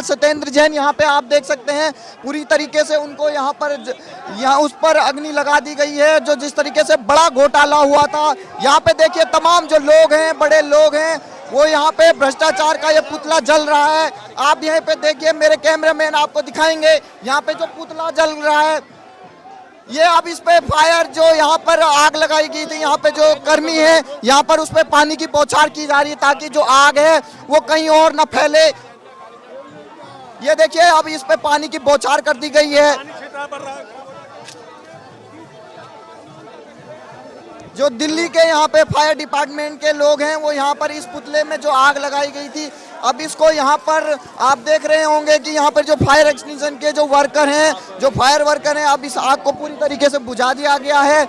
सत्येंद्र जैन यहाँ पे आप देख सकते हैं पूरी तरीके से उनको यहाँ उस पर अग्नि लगा दी गई है। जो जिस तरीके से बड़ा घोटाला हुआ था, यहाँ पे देखिए तमाम जो लोग हैं, बड़े लोग हैं, वो यहाँ पे भ्रष्टाचार का ये पुतला जल रहा है। आप यहाँ पे देखिए, मेरे कैमरामैन आपको दिखाएंगे यहाँ पे जो पुतला जल रहा है, ये अब इस पे फायर जो यहाँ पर आग लगाई गई थी, यहाँ पे जो कर्मी है यहाँ पर उस पे पानी की बौछार की जा रही है ताकि जो आग है वो कहीं और न फैले। ये देखिए अब इस पे पानी की बौछार कर दी गई है। जो दिल्ली के यहाँ पे फायर डिपार्टमेंट के लोग हैं वो यहाँ पर इस पुतले में जो आग लगाई गई थी, अब इसको यहाँ पर आप देख रहे होंगे कि यहाँ पर जो फायर एक्सटिंग्विशन के जो वर्कर हैं, जो फायर वर्कर हैं, अब इस आग को पूरी तरीके से बुझा दिया गया है।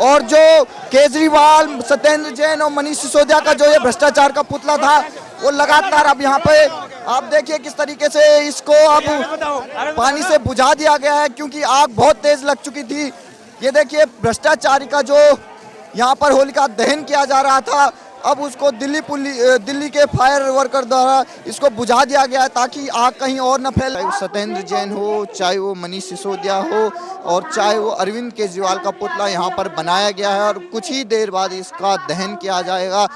और जो केजरीवाल, सत्येंद्र जैन और मनीष सिसोदिया का जो ये भ्रष्टाचार का पुतला था, वो लगातार अब यहाँ पे आप देखिए किस तरीके से इसको अब पानी से बुझा दिया गया है, क्योंकि आग बहुत तेज लग चुकी थी। ये देखिए भ्रष्टाचारी का जो यहाँ पर होलिका दहन किया जा रहा था, अब उसको दिल्ली के फायर वर्कर द्वारा इसको बुझा दिया गया है ताकि आग कहीं और न फैले। चाहे वो सत्येंद्र जैन हो, चाहे वो मनीष सिसोदिया हो और चाहे वो अरविंद केजरीवाल का पुतला यहाँ पर बनाया गया है और कुछ ही देर बाद इसका दहन किया जाएगा।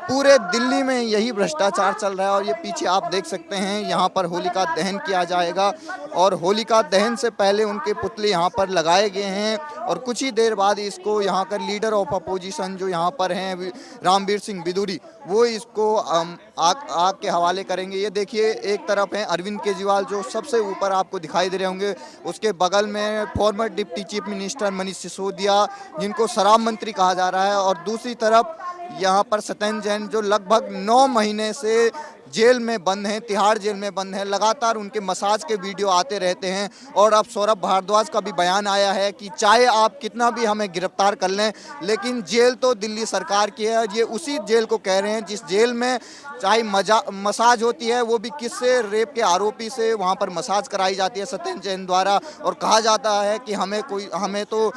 पूरे दिल्ली में यही भ्रष्टाचार चल रहा है और ये पीछे आप देख सकते हैं यहाँ पर होलिका दहन किया जाएगा और होलिका दहन से पहले उनके पुतले यहाँ पर लगाए गए हैं और कुछ ही देर बाद इसको यहाँ का लीडर ऑफ अपोजिशन जो यहाँ पर हैं रामवीर सिंह बिदूरी, वो इसको आग के हवाले करेंगे। ये देखिए एक तरफ है अरविंद केजरीवाल जो सबसे ऊपर आपको दिखाई दे रहे होंगे, उसके बगल में farmer deputy chief minister Manish Sisodia जिनको शराब मंत्री कहा जा रहा है, और दूसरी तरफ यहाँ पर सत्येंद्र जैन जो लगभग 9 महीने से जेल में बंद हैं, तिहाड़ जेल में बंद हैं। लगातार उनके मसाज के वीडियो आते रहते हैं और अब सौरभ भारद्वाज का भी बयान आया है कि चाहे आप कितना भी हमें गिरफ्तार कर लें, लेकिन जेल तो दिल्ली सरकार की है। ये उसी जेल को कह रहे हैं जिस जेल में चाहे मसाज होती है, वो भी किससे, रेप के आरोपी से वहाँ पर मसाज कराई जाती है सत्येंद्र जैन द्वारा, और कहा जाता है कि हमें तो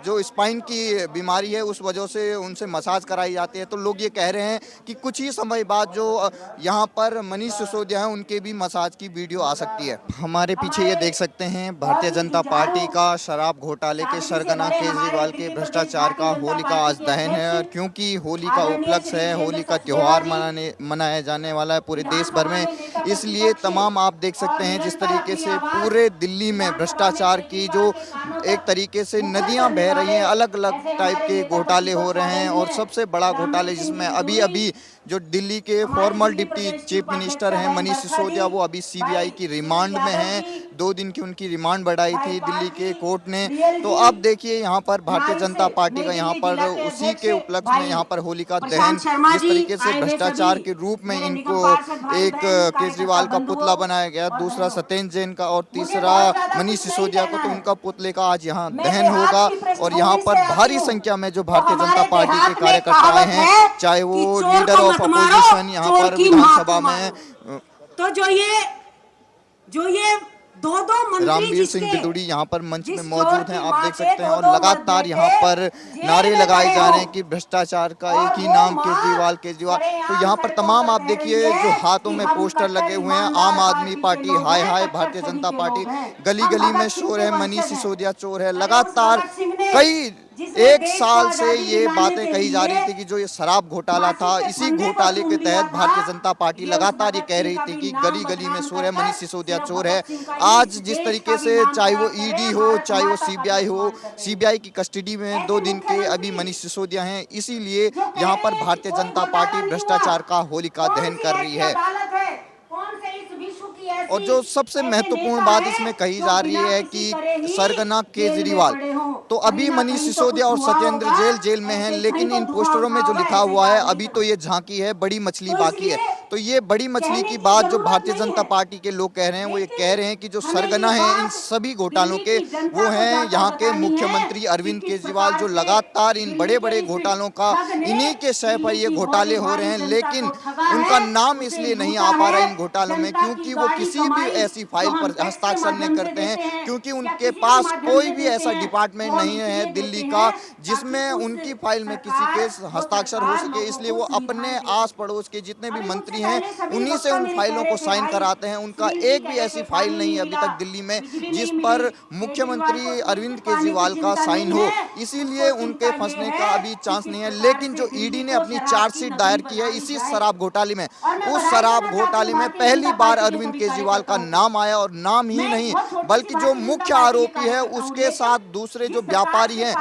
जो स्पाइन की बीमारी है उस वजह से उनसे मसाज कराई जाती है। तो लोग ये कह रहे हैं कि कुछ ही समय बाद जो यहाँ पर मनीष सिसोदिया हैं उनके भी मसाज की वीडियो आ सकती है। हमारे पीछे ये देख सकते हैं भारतीय जनता पार्टी का शराब घोटाले के सरगना केजरीवाल के भ्रष्टाचार का होलिका आज दहन है। क्योंकि होली का उपलक्ष्य है, होली का त्यौहार मनाया जाने वाला है पूरे देश भर में, इसलिए तमाम आप देख सकते हैं जिस तरीके से पूरे दिल्ली में भ्रष्टाचार की जो एक तरीके से नदियां बह रही हैं, अलग अलग टाइप के घोटाले हो रहे हैं। और सबसे बड़ा घोटाले जिसमें अभी जो दिल्ली के फॉर्मर डिप्टी चीफ मिनिस्टर हैं मनीष सिसोदिया, वो अभी सीबीआई की रिमांड में हैं। 2 दिन की उनकी रिमांड बढ़ाई थी दिल्ली के कोर्ट ने। तो अब देखिए यहाँ पर भारतीय जनता पार्टी का यहाँ पर उसी के उपलक्ष्य में यहाँ पर होलिका दहन जिस तरीके से भ्रष्टाचार के रूप में इनको एक केजरीवाल का पुतला बनाया गया, दूसरा सत्येंद्र जैन का और तीसरा मनीष सिसोदिया को, तो उनका पुतले का आज यहाँ दहन होगा। और यहाँ पर भारी संख्या में जो भारतीय जनता पार्टी के कार्यकर्ता हैं, चाहे वो लीडर ऑफ अपोजिशन यहाँ पर विधानसभा में तो जो ये दो रामवीर सिंह बिदूरी यहाँ पर मंच में मौजूद हैं, आप देख सकते हैं। और लगातार यहाँ पर नारे लगाए जा रहे हैं कि भ्रष्टाचार का एक ही नाम केजरीवाल। तो यहाँ पर तमाम आप देखिए जो हाथों में पोस्टर लगे हुए हैं, आम आदमी पार्टी हाय हाय, भारतीय जनता पार्टी, गली गली में शोर है, मनीष सिसोदिया चोर है। लगातार कई 1 साल से ये बातें कही जा रही थी कि जो ये शराब घोटाला था, इसी घोटाले के तहत भारतीय जनता पार्टी लगातार ये कह रही थी कि गली गली में शोर है, मनीष सिसोदिया चोर है। आज जिस तरीके से चाहे वो ईडी हो, चाहे वो सीबीआई हो, सीबीआई की कस्टडी में 2 दिन के अभी मनीष सिसोदिया हैं, इसीलिए यहाँ पर भारतीय जनता पार्टी भ्रष्टाचार का होलिका दहन कर रही है। और जो सबसे महत्वपूर्ण बात इसमें कही जा रही है कि सरगना केजरीवाल, तो अभी मनीष सिसोदिया और सत्येंद्र जेल में हैं, लेकिन इन पोस्टरों में जो लिखा हुआ है अभी तो ये झांकी है, बड़ी मछली बाकी है। तो ये बड़ी मछली की बात जो भारतीय जनता पार्टी के लोग कह रहे हैं, वो ये कह रहे हैं कि जो सरगना है इन सभी घोटालों के, वो हैं यहाँ के मुख्यमंत्री अरविंद केजरीवाल, जो लगातार इन बड़े बड़े घोटालों का, इन्हीं के शय पर ये घोटाले हो रहे हैं। लेकिन उनका नाम इसलिए नहीं आ पा रहा इन घोटालों में क्योंकि वो किसी भी ऐसी फाइल पर हस्ताक्षर नहीं करते हैं, क्योंकि उनके पास कोई भी ऐसा डिपार्टमेंट नहीं है दिल्ली का जिसमें उनकी फाइल में किसी के हस्ताक्षर हो सके। इसलिए वो अपने आस पड़ोस के जितने भी मंत्री हैं उन्हीं से उन फाइलों को साइन कराते हैं। उनका एक भी ऐसी फाइल नहीं है अभी तक दिल्ली में जिस पर मुख्यमंत्री अरविंद केजरीवाल का साइन हो, इसीलिए उनके फंसने का अभी चांस नहीं है। लेकिन जो ईडी ने अपनी चार्जशीट दायर की है इसी शराब घोटाले में, उस शराब घोटाले में पहली बार अरविंद केजरीवाल का नाम आया, और नाम ही नहीं बल्कि जो मुख्य आरोपी है उसके साथ दूसरे जो व्यापारी हैं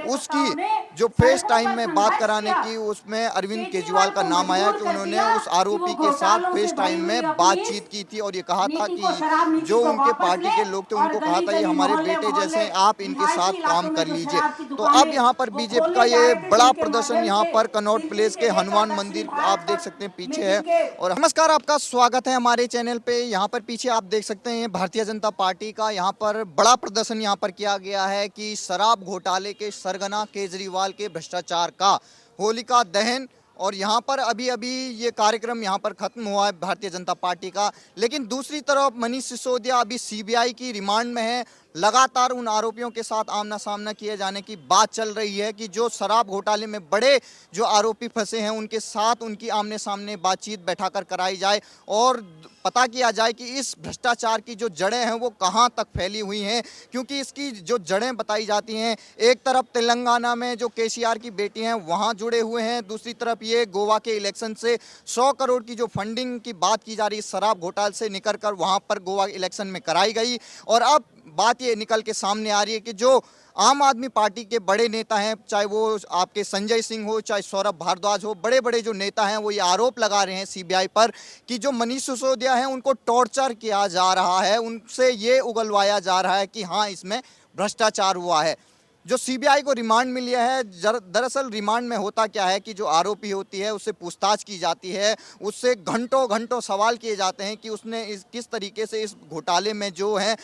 उसकी जो फेस टाइम में बात कराने की उसमें अरविंद केजरीवाल का नाम आया कि उन्होंने उस आरोपी के साथ फेस टाइम में बातचीत की थी और ये कहा था कि जो उनके पार्टी के लोग थे उनको कहा था ये हमारे बेटे जैसे हैं, आप इनके साथ काम कर लीजिए। तो अब यहाँ पर बीजेपी का ये बड़ा प्रदर्शन यहाँ पर कनॉट प्लेस के हनुमान मंदिर आप देख सकते हैं पीछे है। और नमस्कार, आपका स्वागत है हमारे चैनल पे। यहाँ पर पीछे आप देख सकते हैं भारतीय जनता पार्टी का यहाँ पर बड़ा प्रदर्शन यहाँ पर किया गया है कि शराब घोटाले के सरगना केजरीवाल के भ्रष्टाचार का होलिका दहन। और यहाँ पर अभी अभी ये कार्यक्रम यहाँ पर खत्म हुआ है भारतीय जनता पार्टी का। लेकिन दूसरी तरफ मनीष सिसोदिया अभी सीबीआई की रिमांड में है। लगातार उन आरोपियों के साथ आमना सामना किए जाने की बात चल रही है कि जो शराब घोटाले में बड़े जो आरोपी फंसे हैं उनके साथ उनकी आमने सामने बातचीत बैठाकर कराई जाए और पता किया जाए कि इस भ्रष्टाचार की जो जड़ें हैं वो कहां तक फैली हुई हैं। क्योंकि इसकी जो जड़ें बताई जाती हैं, एक तरफ तेलंगाना में जो केसीआर की बेटी हैं वहां जुड़े हुए हैं, दूसरी तरफ ये गोवा के इलेक्शन से 100 करोड़ की जो फंडिंग की बात की जा रही है शराब घोटाले से निकल कर वहां पर गोवा इलेक्शन में कराई गई। और अब बात ये निकल के सामने आ रही है कि जो आम आदमी पार्टी के बड़े नेता हैं, चाहे वो आपके संजय सिंह हो, चाहे सौरभ भारद्वाज हो, बड़े बड़े जो नेता हैं वो ये आरोप लगा रहे हैं सीबीआई पर कि जो मनीष सिसोदिया हैं उनको टॉर्चर किया जा रहा है, उनसे ये उगलवाया जा रहा है कि हाँ इसमें भ्रष्टाचार हुआ है। जो सीबीआई को रिमांड मिली है, दरअसल रिमांड में होता क्या है कि जो आरोपी होती है उससे पूछताछ की जाती है, उससे घंटों घंटों सवाल किए जाते हैं कि उसने किस तरीके से इस घोटाले में जो है,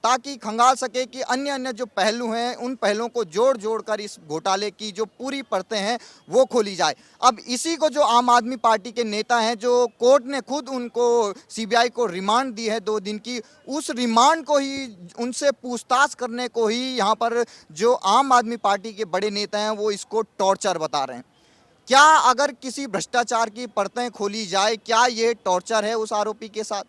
ताकि खंगाल सके कि अन्य अन्य जो पहलू हैं उन पहलुओं को जोड़ जोड़ कर इस घोटाले की जो पूरी परतें हैं वो खोली जाए। अब इसी को जो आम आदमी पार्टी के नेता हैं, जो कोर्ट ने खुद उनको सीबीआई को रिमांड दी है 2 दिन की, उस रिमांड को ही उनसे पूछताछ करने को ही यहाँ पर जो आम आदमी पार्टी के बड़े नेता हैं वो इसको टॉर्चर बता रहे हैं। क्या अगर किसी भ्रष्टाचार की परतें खोली जाए, क्या ये टॉर्चर है उस आरोपी के साथ?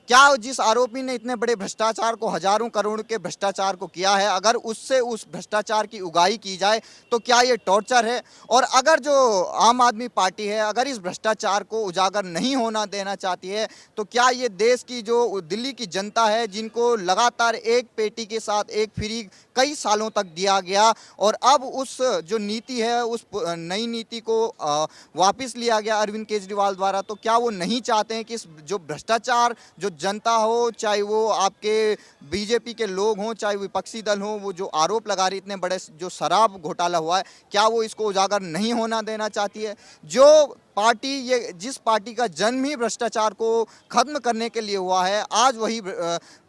क्या जिस आरोपी ने इतने बड़े भ्रष्टाचार को, हजारों करोड़ के भ्रष्टाचार को किया है, अगर उससे उस भ्रष्टाचार की उगाही की जाए तो क्या ये टॉर्चर है? और अगर जो आम आदमी पार्टी है अगर इस भ्रष्टाचार को उजागर नहीं होना देना चाहती है तो क्या ये देश की जो दिल्ली की जनता है, जिनको लगातार एक पेटी के साथ एक फ्री कई सालों तक दिया गया और अब उस जो नीति है उस नई नीति को वापस लिया गया अरविंद केजरीवाल द्वारा, तो क्या वो नहीं चाहते हैं कि इस जो भ्रष्टाचार जो जनता हो, चाहे वो आपके बीजेपी के लोग हों, चाहे विपक्षी दल हो, वो जो आरोप लगा रही इतने बड़े जो शराब घोटाला हुआ है, क्या वो इसको उजागर नहीं होना देना चाहती है? जो पार्टी, ये जिस पार्टी का जन्म ही भ्रष्टाचार को खत्म करने के लिए हुआ है, आज वही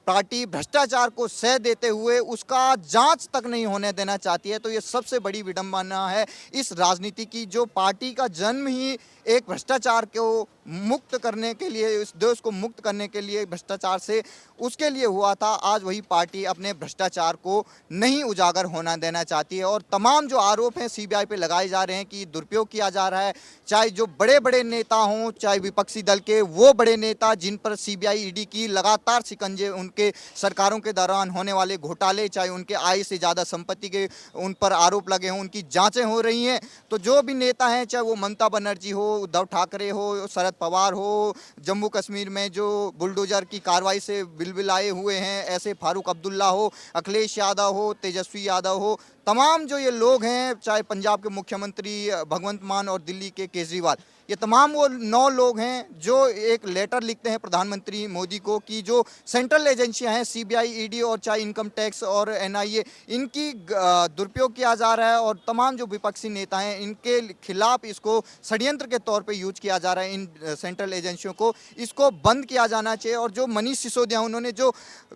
पार्टी भ्रष्टाचार को सह देते हुए उसका जांच तक नहीं होने देना चाहती है। तो ये सबसे बड़ी विडंबना है इस राजनीति की। जो पार्टी का जन्म ही एक भ्रष्टाचार को मुक्त करने के लिए, इस देश को मुक्त करने के लिए भ्रष्टाचार से, उसके लिए हुआ था, आज वही पार्टी अपने भ्रष्टाचार को नहीं उजागर होना देना चाहती है। और तमाम जो आरोप हैं सीबीआई पे लगाए जा रहे हैं कि दुरुपयोग किया जा रहा है, चाहे जो बड़े बड़े नेता हों, चाहे विपक्षी दल के वो बड़े नेता जिन पर सीबीआई ईडी की लगातार शिकंजे, उनके सरकारों के दौरान होने वाले घोटाले, चाहे उनके आय से ज़्यादा संपत्ति के उन पर आरोप लगे हों, उनकी जाँचें हो रही हैं। तो जो भी नेता हैं, चाहे वो ममता बनर्जी हो, उद्धव ठाकरे हो, शरद पवार हो, जम्मू कश्मीर में जो बुलडोजर की कार्रवाई से बिलबिलाए हुए हैं ऐसे फारूक अब्दुल्ला हो, अखिलेश यादव हो, तेजस्वी यादव हो, तमाम जो ये लोग हैं, चाहे पंजाब के मुख्यमंत्री भगवंत मान और दिल्ली के केजरीवाल, ये तमाम वो 9 लोग हैं जो एक लेटर लिखते हैं प्रधानमंत्री मोदी को कि जो सेंट्रल एजेंसियां हैं सीबीआई, ईडी और चाहे इनकम टैक्स और एनआईए, इनकी दुरुपयोग किया जा रहा है और तमाम जो विपक्षी नेता हैं इनके खिलाफ इसको षड्यंत्र के तौर पे यूज किया जा रहा है। इन सेंट्रल एजेंसियों को इसको बंद किया जाना चाहिए। और जो मनीष सिसोदिया उन्होंने जो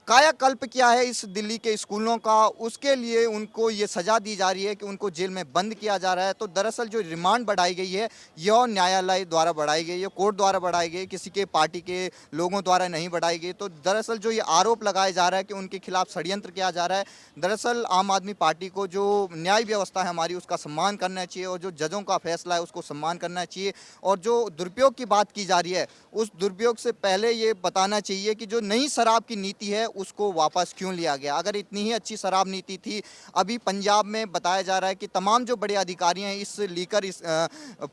कायाकल्प किया है इस दिल्ली के स्कूलों का, उसके लिए उनको ये सजा दी जा रही है कि उनको जेल में बंद किया जा रहा है। तो दरअसल जो रिमांड बढ़ाई गई है यह न्यायालय न्यायालय द्वारा बढ़ाई गई, ये कोर्ट द्वारा बढ़ाई गई, किसी के पार्टी के लोगों द्वारा नहीं बढ़ाई गई। तो दरअसल जो ये आरोप लगाया जा रहा है कि उनके खिलाफ षड्यंत्र किया जा रहा है, दरअसल आम आदमी पार्टी को जो न्याय व्यवस्था है हमारी उसका सम्मान करना चाहिए और जो जजों का फैसला है उसको सम्मान करना चाहिए। और जो दुरुपयोग की बात की जा रही है, उस दुरुपयोग से पहले ये बताना चाहिए कि जो नई शराब की नीति है उसको वापस क्यों लिया गया। अगर इतनी ही अच्छी शराब नीति थी, अभी पंजाब में बताया जा रहा है कि तमाम जो बड़े अधिकारी हैं इस लीकर इस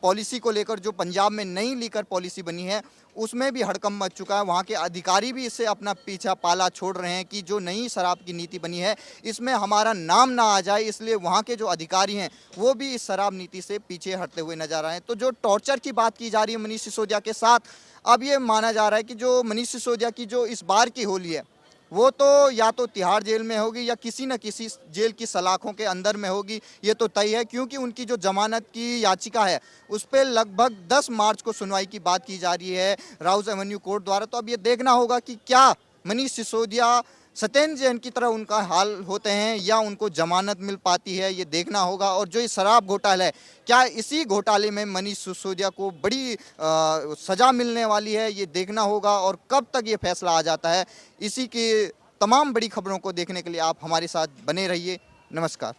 पॉलिसी को लेकर, जो पंजाब में नई लीकर पॉलिसी बनी है उसमें भी हड़कंप मच चुका है। वहाँ के अधिकारी भी इससे अपना पीछा पाला छोड़ रहे हैं कि जो नई शराब की नीति बनी है इसमें हमारा नाम ना आ जाए, इसलिए वहाँ के जो अधिकारी हैं वो भी इस शराब नीति से पीछे हटते हुए नजर आ रहे हैं। तो जो टॉर्चर की बात की जा रही है मनीष सिसोदिया के साथ, अब ये माना जा रहा है कि जो मनीष सिसोदिया की जो इस बार की होली है वो तो या तो तिहाड़ जेल में होगी या किसी न किसी जेल की सलाखों के अंदर में होगी, ये तो तय है। क्योंकि उनकी जो जमानत की याचिका है उस पर लगभग 10 मार्च को सुनवाई की बात की जा रही है राउज एवेन्यू कोर्ट द्वारा। तो अब ये देखना होगा कि क्या मनीष सिसोदिया सत्येंद्र जैन की तरह उनका हाल होते हैं या उनको जमानत मिल पाती है, ये देखना होगा। और जो ये शराब घोटाला है, क्या इसी घोटाले में मनीष सिसोदिया को बड़ी सजा मिलने वाली है, ये देखना होगा। और कब तक ये फैसला आ जाता है, इसी की तमाम बड़ी खबरों को देखने के लिए आप हमारे साथ बने रहिए। नमस्कार।